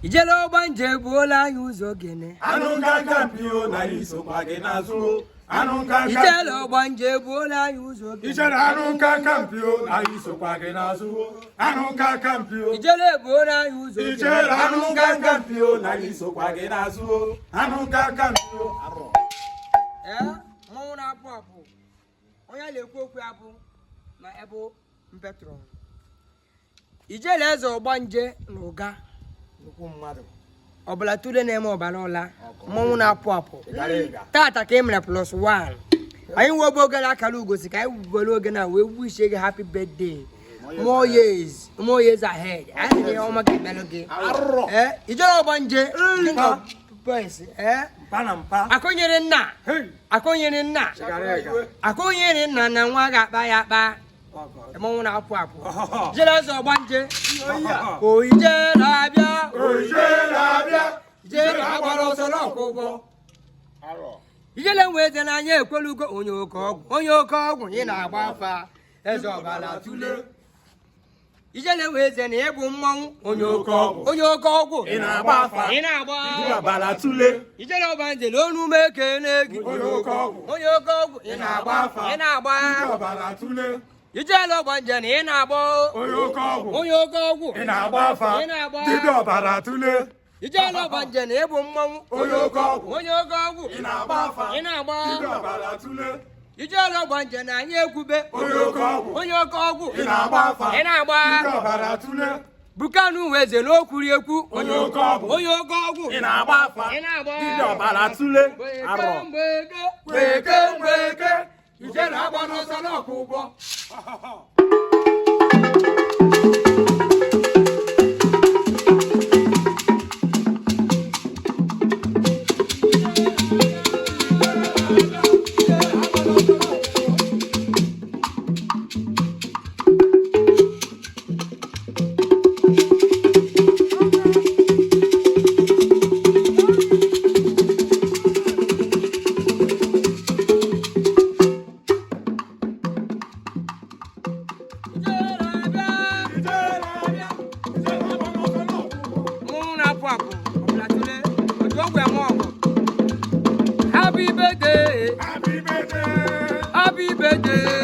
Ijelo banje bola yuzo gene. Anunga kampio na iso kwage nazo. Anunga Ijelo banje bola yuzo gene. Ijelo anunga kampio na iso kwage nazo. Anunga kampio. Ijelo bola yuzo gene. Ijelo anunga kampio na iso kwage nazo. Anunga kampio. Aro. Mo na apu. Onya le kwokwu apu na ebo mpetro. Ijelo ezo banje n'uga. Obala tule na-eme ọbara ọla mmanwụ na-apụ apụ tata ka emere +1 anyị webe oge na-akara ugosi ka anyị wubere oge na wee wish gị happy birthday more years ahead anyị na ọma ka emelu gị ijere ọgbanje akụnyere nna na nwa ga-akpa ya akpa mmanwụ na-apụ apụ jere eze ọgbanje ijere abịa ijere agbara ọsọ n'ọkwụkwọ ijele nwee eze n'anya ekwelugo onye oke ọgwụ ị na-agba afa eze ọbara tule ijele nwee eze na ịbụ mmanwụ onye oke ọgwụ ị na-agba Ọbara tule ijele ọgbanje na onu ume ekene gị onye oke ọgwụ ị na-agba ọbara tule ijele ọgbanje na ị na-agba onye oke ọgwụ ị na-agba afa dibịa ọbara tule ijele ọgbanje na ịbụ mmanwụ onye oke ọgwụ ị na-agba afa dibịa ọbara tule ijele ọgbanje na anyị ekwube onye oke ọgwụ ị na-agba afa ị na-agba dibịa ọbara tule Bukanu weze n'okwuri ekwu onye oke ọgwụ ị na-agba afa dibịa ọbara tule arọ mgbeke ijele agba n'ọsọ n'ọkụ ụgbọ Happy birthday